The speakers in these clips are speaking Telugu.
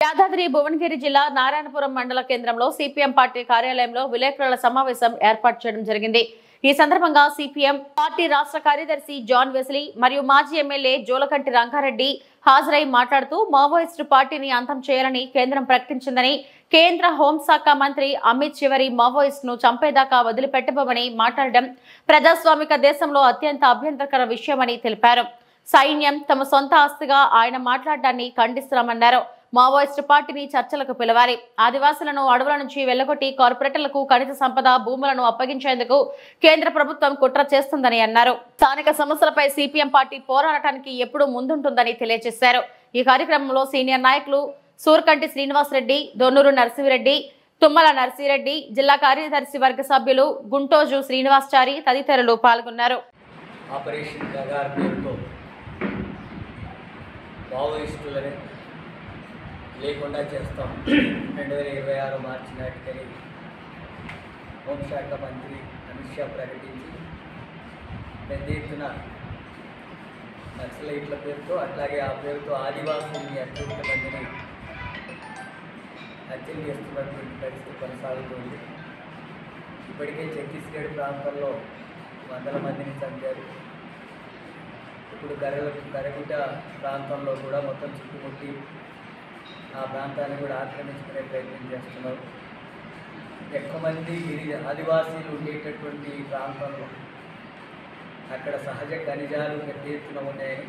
యాదాద్రి భువనగిరి జిల్లా నారాయణపురం మండల కేంద్రంలో సిపిఎం పార్టీ కార్యాలయంలో విలేకరుల సమావేశం ఏర్పాటు చేయడం జరిగింది। ఈ సందర్భంగా సిపిఎం పార్టీ రాష్ట్ర కార్యదర్శి జాన్ వెస్లీ మరియు మాజీ ఎమ్మెల్యే జోలకంటి రంగారెడ్డి హాజరై మాట్లాడుతూ మావోయిస్టు పార్టీని అంతం చేయాలని కేంద్రం ప్రకటించిందని, కేంద్ర హోంశాఖ మంత్రి అమిత్ చివరి మావోయిస్టును చంపేదాకా వదిలిపెట్టబోమని మాట్లాడడం ప్రజాస్వామిక దేశంలో అత్యంత అభ్యంతరకర విషయమని తెలిపారు। సైన్యం తమ సొంత ఆస్తిగా ఆయన మాట్లాడడాన్ని ఖండిస్తున్నామన్నారు। మావోయిస్టు పార్టీని చర్చలకు పిలవాలి, ఆదివాసులను అడవుల నుంచి వెళ్లగొట్టి కార్పొరేటర్లకు ఖనిజ సంపద భూములను అప్పగించేందుకు కేంద్ర ప్రభుత్వం కుట్ర చేస్తుందని అన్నారు। స్థానిక సమస్యలపై సిపిఎం పార్టీ పోరాటానికి ఎప్పుడూ ముందుంటుందని తెలియజేశారు। ఈ కార్యక్రమంలో సీనియర్ నాయకులు సూర్కంటి శ్రీనివాసరెడ్డి, దొన్నూరు నరసింహారెడ్డి, తుమ్మల నరసింహారెడ్డి, జిల్లా కార్యదర్శి వర్గ సభ్యులు గుంటోజు శ్రీనివాసచారి తదితరులు పాల్గొన్నారు। ఆపరేషన్ గగార్ పేరుతో మావోయిస్టులని లేకుండా చేస్తాం 2026 మార్చి నాటికని హోంశాఖ మంత్రి అమిత్ షా ప్రకటించి పెద్ద ఎత్తున నక్సలైట్ల పేరుతో అట్లాగే ఆ పేరుతో ఆదివాసుల్ని అత్యంత మందిని హత్యలు చేస్తున్నటువంటి పరిస్థితి కొనసాగుతుంది। ఇప్పటికే ఛత్తీస్గఢ్ ప్రాంతంలో వందల మందిని చంపారు। ఇప్పుడు గరగుట్ట ప్రాంతంలో కూడా మొత్తం చుట్టుముట్టి ఆ ప్రాంతాన్ని కూడా ఆక్రమించుకునే ప్రయత్నం చేస్తున్నారు। ఎక్కువ మంది ఆదివాసీలు ఉండేటటువంటి ప్రాంతంలో అక్కడ సహజ ఖనిజాలు పెద్ద ఎత్తున ఉన్నాయని,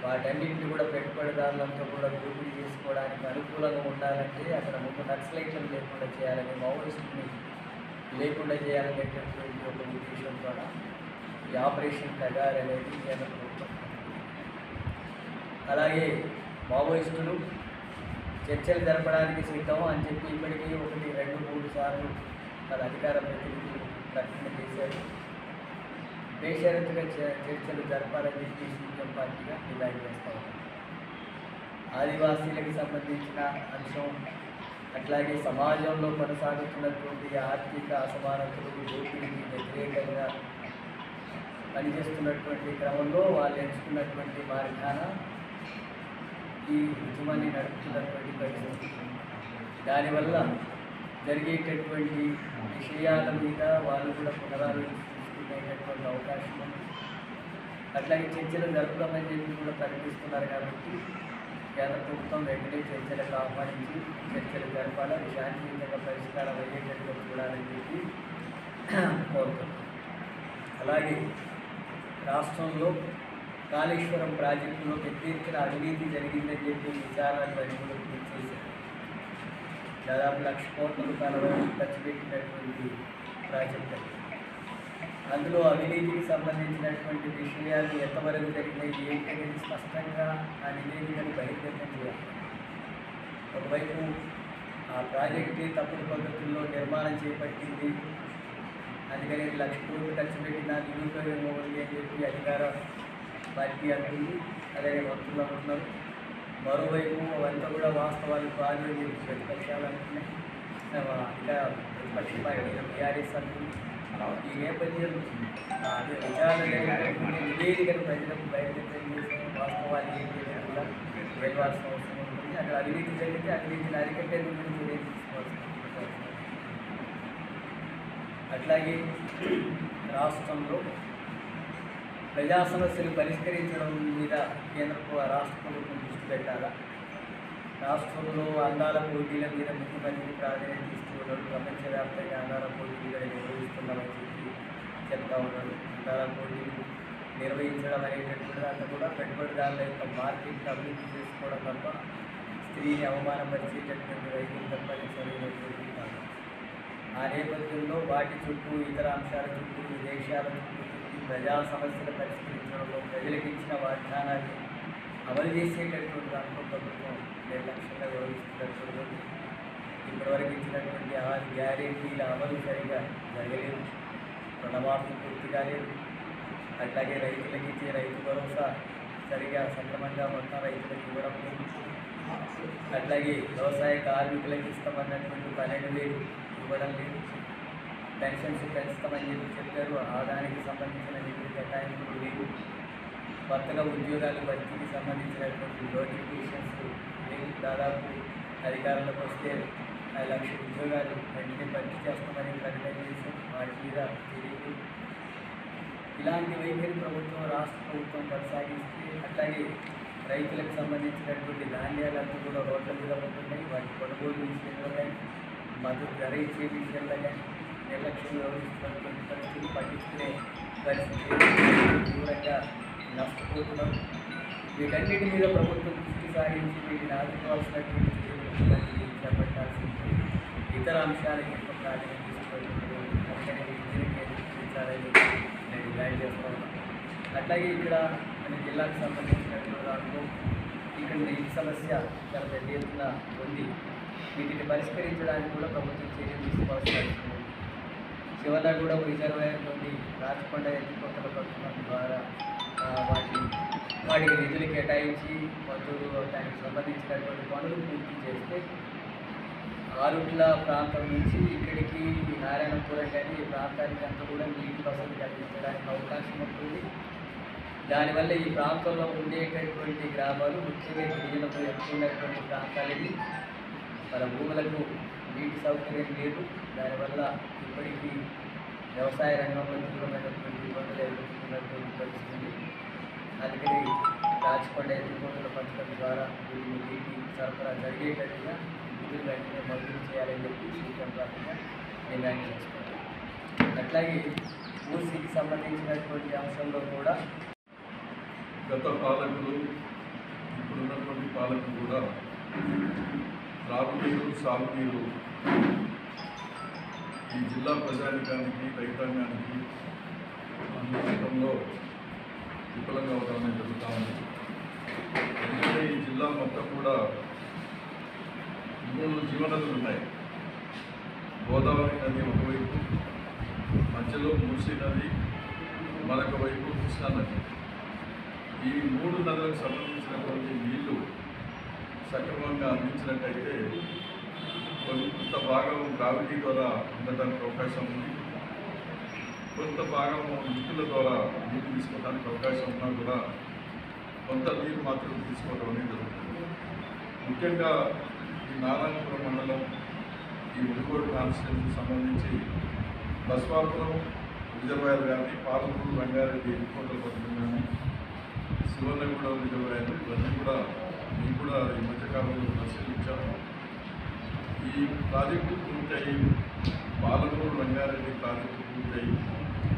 వాటన్నింటినీ కూడా పెట్టుబడిదారులంతా కూడా దోపిడీ చేసుకోవడానికి అనుకూలంగా ఉండాలంటే అక్కడ ముందు నక్సలైట్లను లేకుండా చేయాలని, మావోయిస్టుని లేకుండా చేయాలనేటటువంటి ఒక ఉద్దేశం ద్వారా ఈ ఆపరేషన్ గగార్ అనేది కేంద్ర ప్రభుత్వం। అలాగే మావోయిస్టులు చర్చలు జరపడానికి సిద్ధం అని చెప్పి ఇప్పటికీ 1, 2, 3 సార్లు వాళ్ళ అధికార ప్రతినిధులు ప్రకటన చేశారు। బేషరతుగా చర్చలు జరపాలని చెప్పి సిపిఎం పార్టీగా డిమాండ్ చేస్తూ ఉన్నాం। ఆదివాసీలకు సంబంధించిన అంశం, అట్లాగే సమాజంలో కొనసాగుతున్నటువంటి ఆర్థిక అసమానతలు, దోపిడీకి వ్యతిరేకంగా పనిచేస్తున్నటువంటి క్రమంలో వాళ్ళు ఎంచుకున్నటువంటి మార్గాన ఈ ఉద్యమాన్ని నడుపుతున్నటువంటి పరిస్థితి, దానివల్ల జరిగేటటువంటి విషయాల మీద వాళ్ళు కూడా పునరాలోచించుకునేటటువంటి అవకాశం ఉంది। అట్లాగే చర్చలు జరుపుదామని చెప్పి కూడా ప్రకటిస్తున్నారు కాబట్టి కేంద్ర ప్రభుత్వం వెంటనే చర్చలకు ఆహ్వానించి చర్చలు జరపాలని, శాంతియుతంగా పరిష్కారం అయ్యేటట్టుగా చూడాలని చెప్పి కోరుతున్నాం। అలాగే రాష్ట్రంలో కాళేశ్వరం ప్రాజెక్టులో పెద్ద ఎత్తున అవినీతి జరిగిందని చెప్పి విచారణకు కూడా పూర్తి చేశారు। దాదాపు 1,00,000 కోట్ల రూపాయల ఖర్చు పెట్టినటువంటి ప్రాజెక్టు, అందులో అవినీతికి సంబంధించినటువంటి విషయాలు ఎంతవరకు జరిగినాయి ఏంటనేది స్పష్టంగా ఆ నివేదికను బహిర్గతం చేయాలి। ఒకవైపు ఆ ప్రాజెక్టు తప్పుడు పద్ధతుల్లో నిర్మాణం చేపట్టింది, అందుకని 1,00,000 కోట్లు ఖర్చు పెట్టిన నిరుపయోగం ఉంది అని చెప్పి అధికార పార్టీ అంటుంది, అలాగే మంత్రులు అంటున్నారు। మరోవైపు అవంతా కూడా వాస్తవాలు కాదు అని చెప్పి ప్రతిపక్షాలు అంటున్నాయి, ప్రతిపక్ష పార్టీ టీఆర్ఎస్ అంటుంది। ఈ నేపథ్యం విచారణ నివేదికను ప్రజలకు బహిర్గతం చేసిన వాస్తవాలు ఏంటి అనేది కూడా వెళ్ళవలసిన అవసరం ఉంటుంది। అక్కడ అవినీతి జరిగితే అవినీతిని అరికట్టేందుకు చర్యలు తీసుకోవాల్సిన అవసరం। అట్లాగే రాష్ట్రంలో ప్రజా సమస్యలు పరిష్కరించడం మీద రాష్ట్ర ప్రభుత్వం దృష్టి పెట్టాలా। రాష్ట్రంలో అందాల పోటీల మీద ముఖ్యమంత్రి ప్రాధాన్యత ఇస్తూ ఉన్నాడు, ప్రపంచవ్యాప్తంగా అందాల పోటీలు నిర్వహిస్తున్నామని చెప్పి చెప్తా ఉన్నాడు। అందాల పోటీలు నిర్వహించడం అనేటటువంటి దాంట్లో కూడా పెట్టుబడిదారుల యొక్క మార్కెట్ అభివృద్ధి చేసుకోవడం తప్ప స్త్రీని అవమానపరిచేటటువంటి వైద్యం తప్పని సరైనటువంటి కాదు। ఆ నేపథ్యంలో వాటి చుట్టూ, ఇతర అంశాల చుట్టూ, విదేశాల చుట్టూ ప్రజా సమస్యలు పరిష్కరించడంలో ప్రజలకు ఇచ్చిన వాగ్దానాన్ని అమలు చేసేటటువంటి దాంట్లో ప్రభుత్వం నిర్లక్ష్యంగా వ్యవహరిస్తున్నటువంటి, ఇప్పటివరకు ఇచ్చినటువంటి 6 గ్యారెంటీల అమలు సరిగా జరగలేదు, రుణమాఫీ పూర్తిగా లేదు, అట్లాగే రైతులకు ఇచ్చే రైతు భరోసా సరిగా సక్రమంగా మొత్తం రైతులకు ఇవ్వడం లేదు, అట్లాగే వ్యవసాయ కార్మికులకు ఇస్తామన్నటువంటి 12,000 ఇవ్వడం లేదు, పెన్షన్స్ పెంచుతామని చెప్పి చెప్పారు, ఆదాయానికి సంబంధించిన నిధులు కేటాయింపులు లేవు, కొత్తగా ఉద్యోగాలు భర్తీకి సంబంధించినటువంటి నోటిఫికేషన్స్ జరిగింది. దాదాపు అధికారంలోకి వస్తే 1,00,000 ఉద్యోగాలు వెంటనే భర్తీ చేస్తామని ప్రకటన చేశాం. వాటి మీద తెలియదు. ఇలాంటి వైఖరి రాష్ట్ర ప్రభుత్వం కొనసాగిస్తే అట్లాగే రైతులకు సంబంధించినటువంటి ధాన్యాలన్నీ కూడా రోడ్ల మీద ఉంటున్నాయి. వాటి కొనుగోలు విషయంలో కానీ మద్దతు ధర ఇచ్చే విషయంలో కానీ నిర్లక్ష్యం వ్యవహరిస్తున్నటువంటి పరిస్థితులు పట్టించుకునే పరిస్థితి తీవ్రంగా నష్టపోతున్నాం. వీటన్నిటి మీద ప్రభుత్వం దృష్టి సారించి వీటిని ఆదుకోవాల్సినటువంటి చర్యలు చేపట్టాల్సింది. ఇతర అంశాలకి ఎక్కువ ప్రాధాన్యత తీసుకోవాలని నేను డిమాండ్ చేస్తూ ఉన్నాను. అట్లాగే ఇక్కడ మన జిల్లాకు సంబంధించినటువంటి దాంట్లో ఇక్కడ నీటి సమస్య చాలా పెద్ద ఎత్తున ఉంది. వీటిని పరిష్కరించడానికి కూడా ప్రభుత్వం చర్యలు తీసుకోవాల్సి వస్తుంది. శివనగూడెం రిజర్వాయర్ నుండి రాచకొండ ఎత్తిపోతల పథకం ద్వారా వాటికి నిధులు కేటాయించి మంజూరు దానికి సంబంధించినటువంటి పనులు పూర్తి చేస్తే ఆరుట్ల ప్రాంతం నుంచి ఇక్కడికి నారాయణపురం కానీ ఈ ప్రాంతానికి అంతా కూడా నీటి వసతి కల్పించడానికి అవకాశం ఉంటుంది. దానివల్ల ఈ ప్రాంతంలో ఉండేటటువంటి గ్రామాలు ముఖ్యంగా గిరిజనులు ఎక్కువ ఉన్నటువంటి ప్రాంతాలకి మన భూములకు నీటి సౌకర్యం లేదు. దానివల్ల ఇప్పటికీ వ్యవసాయ రంగంలో తీవ్రమైనటువంటి ఇబ్బందులు ఎదుర్కొన్నటువంటి పరిస్థితి. అందుకని రాచకొండ ఎత్తిపోతల పథకం ద్వారా వీటిని నీటి సరఫరా జరిగేటట్టుగా నిధులు వెంటనే మంజూరు చేయాలని చెప్పి సీఎం పార్టీగా డిమాండ్ చేస్తున్నారు. అట్లాగే మూసీకి సంబంధించినటువంటి అంశంలో కూడా గత పాలకులు ఇప్పుడున్నటువంటి పాలకులు కూడా త్రాగునీరు సాగునీరు ఈ జిల్లా ప్రజానికానికి రైతాంగానికి అందించడంలో విఫలంగా అవడం జరుగుతూ ఉంది. ఎందుకంటే ఈ జిల్లా మొత్తం కూడా 3 జీవనదులు ఉన్నాయి. గోదావరి నది ఒకవైపు, మధ్యలో మూసీ నది, మరొక వైపు కృష్ణా నది. ఈ 3 నదులకు సంబంధించినటువంటి నీళ్లు సక్రమంగా అందించినట్టయితే కొంత భాగం గ్రావిటీ ద్వారా అందడానికి అవకాశం ఉంది. కొంత భాగం ఇటుకల ద్వారా నీరు తీసుకోవడానికి అవకాశం ఉన్నా కూడా కొంత నీరు మాత్రం తీసుకోవడం అనేది జరుగుతుంది. ముఖ్యంగా ఈ నారాయణపురం మండలం ఈ మునుగోడు కాన్స్టిట్యూన్సీకి సంబంధించి బస్వాపురం రిజర్వాయర్ కానీ, పాలమూరు రంగారెడ్డి ఎత్తిపోతల పథకం కానీ, శివనగూడెం రిజర్వాయర్ ఇవన్నీ కూడా మేము కూడా ఈ మధ్యకాలంలో పరిశీలించాము. ఈ ప్రాజెక్టు పూర్తయి పాలమూరు రంగారెడ్డి ప్రాజెక్టు పూర్తయి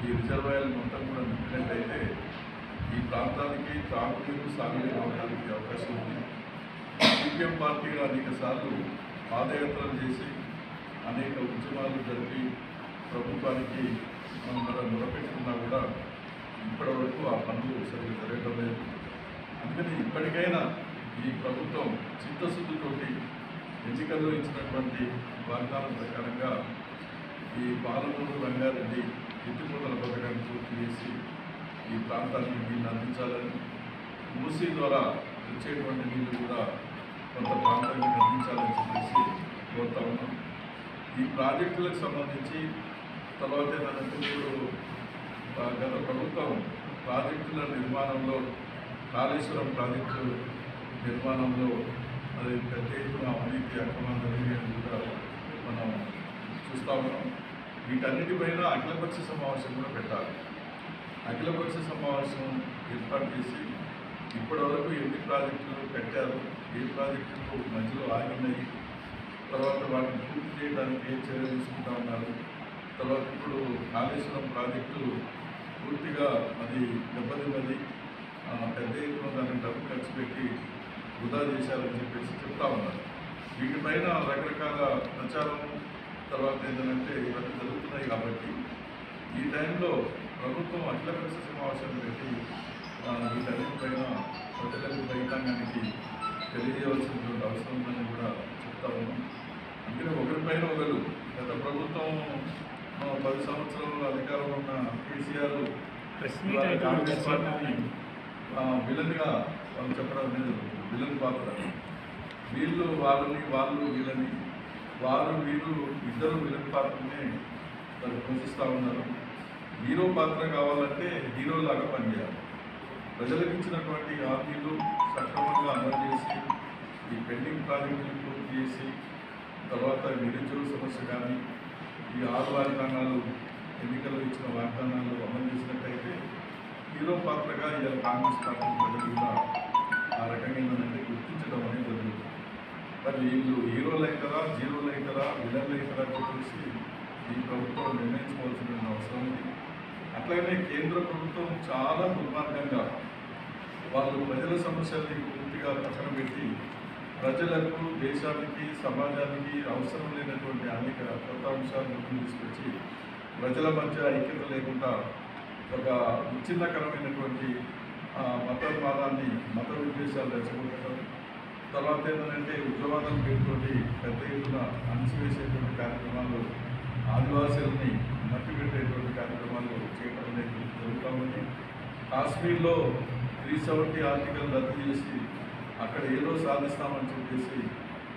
ఈ రిజర్వాయర్ మొత్తం కూడా నింపినట్టయితే ఈ ప్రాంతానికి తాగునీరు సాగునీరు అవడానికి అవకాశం ఉంది. సిపిఎం పార్టీగా అనేక సార్లు పాదయాత్రలు చేసి అనేక ఉద్యమాలు జరిపి ప్రభుత్వానికి మనం మొదలుపెట్టుకున్నా కూడా ఇప్పటివరకు ఆ పనులు సరిగ్గా జరగడం లేదు. అందుకని ఇప్పటికైనా ఈ ప్రభుత్వం చిత్తశుద్ధితోటి ఎన్నికల్లో ఇచ్చినటువంటి వాగ్దానం ప్రకారంగా ఈ పాలమూరు రంగారెడ్డి ఎత్తిపోతల పథకాన్ని పూర్తి చేసి ఈ ప్రాంతానికి నీళ్ళు అందించాలని, మూసీ ద్వారా వచ్చేటువంటి నీళ్లు కూడా కొంత ప్రాంతానికి అందించాలని చెప్పేసి కోరుతా ఉన్నాం. ఈ ప్రాజెక్టులకు సంబంధించి తర్వాత ఏంటంటే ఇప్పుడు గత ప్రభుత్వం ప్రాజెక్టుల నిర్మాణంలో కాళేశ్వరం ప్రాజెక్టు నిర్మాణంలో అది పెద్ద ఎత్తున అవినీతి అక్రమాలు జరిగేది కూడా మనం చూస్తూ ఉన్నాం. వీటన్నిటిపైన అఖిలపక్ష సమావేశం కూడా పెట్టాలి. అఖిలపక్ష సమావేశం ఏర్పాటు చేసి ఇప్పటివరకు ఎన్ని ప్రాజెక్టులు కట్టారు, ఏ ప్రాజెక్టులు మధ్యలో ఆగినాయి, తర్వాత వాటిని పూర్తి చేయడానికి ఏ చర్యలు తీసుకుంటా ఉన్నారు, తర్వాత ఇప్పుడు కాళేశ్వరం ప్రాజెక్టు పూర్తిగా అది దెబ్బతిన్నది, పెద్ద ఎత్తున దానికి డబ్బు ఖర్చు పెట్టి వృధా చేశారని చెప్పేసి చెప్తా ఉన్నారు. వీటిపైన రకరకాల ప్రచారం తర్వాత ఏంటంటే ఇవన్నీ జరుగుతున్నాయి. కాబట్టి ఈ టైంలో ప్రభుత్వం అఖిలపక్ష సమావేశాలు పెట్టి వీటన్నిటిపైన ప్రజలకు రైతాంగానికి తెలియజేయవలసినటువంటి అవసరం ఉందని కూడా చెప్తా ఉన్నాం. అందుకని ఒకరిపైన ఒకరు గత ప్రభుత్వం 10 సంవత్సరాల అధికారంలో ఉన్న కేసీఆర్ కాంగ్రెస్ పార్టీని విలన్గా వాళ్ళు చెప్పడం అనేది విలన్ పాత్ర. వీళ్ళు వాళ్ళని, వాళ్ళు వీళ్ళని, వారు వీరు ఇద్దరు విలన్ పాత్రనే వాళ్ళు పోషిస్తూ ఉన్నారు. హీరో పాత్ర కావాలంటే హీరోలాగా పనిచేయాలి. ప్రజలకు ఇచ్చినటువంటి హామీలు సక్రమంగా అమలు చేసి ఈ పెండింగ్ ప్రాజెక్టులు పూర్తి చేసి తర్వాత నిరుద్యోగ సమస్య కానీ ఈ 6 వాగ్దానాలు ఎన్నికల్లో ఇచ్చిన వాగ్దానాలు అమలు చేసినట్టయితే హీరో పాత్రగా ఇలా కాంగ్రెస్ పార్టీ ప్రజలు కూడా ఆ రకంగా ఏంటంటే గుర్తించడం అనేది జరుగుతుంది. మరి వీళ్ళు హీరోలు అవుతారా, జీరోలు అవుతారా, విలన్లు అవుతారా అని చెప్పేసి ఈ ప్రభుత్వం నిర్ణయించుకోవాల్సిన అవసరం ఉంది. అట్లాగనే కేంద్ర ప్రభుత్వం చాలా దుర్మార్గంగా వాళ్ళు ప్రజల సమస్యల్ని పూర్తిగా పక్కన పెట్టి ప్రజలకు, దేశానికి, సమాజానికి అవసరం లేనటువంటి అనేక కొత్త అంశాలను తీసుకొచ్చి ప్రజల మధ్య ఐక్యత లేకుండా ఒక విచ్ఛిన్నకరమైనటువంటి మతవాదాన్ని, మత విద్వేషాలు రెచ్చగొట్టడం, తర్వాత ఏంటంటే ఉగ్రవాదం పేరుతోటి పెద్ద ఎత్తున అణిచివేసేటువంటి కార్యక్రమాలు, ఆదివాసీలని మట్టిపెట్టేటువంటి కార్యక్రమాలు చేయడం అనేది జరుగుతూ ఉంది. కాశ్మీర్లో 370 ఆర్టికల్ రద్దు చేసి అక్కడ ఏదో సాధిస్తామని చెప్పేసి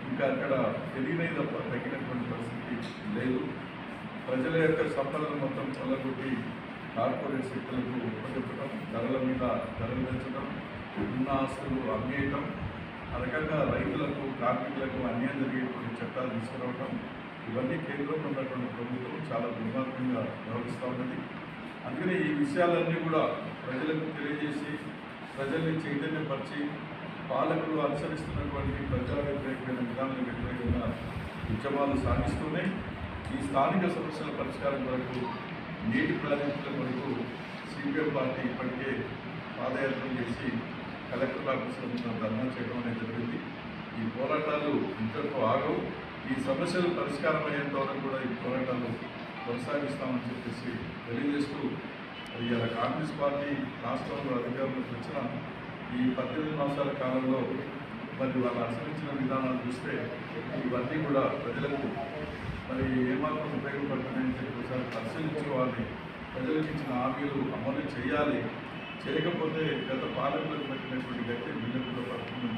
ఇంకా అక్కడ తెలియనే తప్ప తగినటువంటి పరిస్థితి లేదు. ప్రజల యొక్క సంపదను మొత్తం కొల్లగొట్టి కార్పొరేట్ శక్తులకు ఉపజెప్పడం, ధరల మీద ధరలు పెంచడం, ఉన్న ఆస్తులు అమ్మేయటం, ఆ రకంగా రైతులకు, కార్మికులకు అన్యాయం జరిగేటువంటి చట్టాలు తీసుకురావడం, ఇవన్నీ కేంద్రంలో ఉన్నటువంటి ప్రభుత్వం చాలా దుర్మార్గంగా వ్యవహరిస్తూ ఉన్నది. అందుకని ఈ విషయాలన్నీ కూడా ప్రజలకు తెలియజేసి ప్రజల్ని చైతన్యపరిచి పాలకులు అనుసరిస్తున్నటువంటి ప్రజా వ్యతిరేకమైన విధానాలకు వ్యతిరేకంగా ఉద్యమాలు సాగిస్తూనే ఈ స్థానిక సమస్యల పరిష్కారం కొరకు, నీటి ప్రాజెక్టుల కొరకు సిపిఎం పార్టీ ఇప్పటికే పాదయాత్ర చేసి కలెక్టర్ ఆఫీసుల ముందు ధర్నా చేయడం అనేది జరిగింది. ఈ పోరాటాలు ఇంతకు ఆగవు. ఈ సమస్యలు పరిష్కారం అయ్యేంత వరకు కూడా ఈ పోరాటాలు కొనసాగిస్తామని చెప్పేసి తెలియజేస్తూ, ఇవాళ కాంగ్రెస్ పార్టీ రాష్ట్రంలో అధికారంలోకి వచ్చిన ఈ 18 మాసాల కాలంలో మరి వాళ్ళు అనుసరించిన విధానాలు చూస్తే ఇవన్నీ కూడా ప్రజలకు మరి ఏమాత్రం ఉపయోగపడుతున్నాయని చెప్పి ఒకసారి పరిశీలించుకోవాలి. ప్రజలకు ఇచ్చిన హామీలు అమలు చేయాలి. చేయకపోతే గత పాలకులకు పెట్టినటువంటి గట్టి బిల్లులో పడుతుందని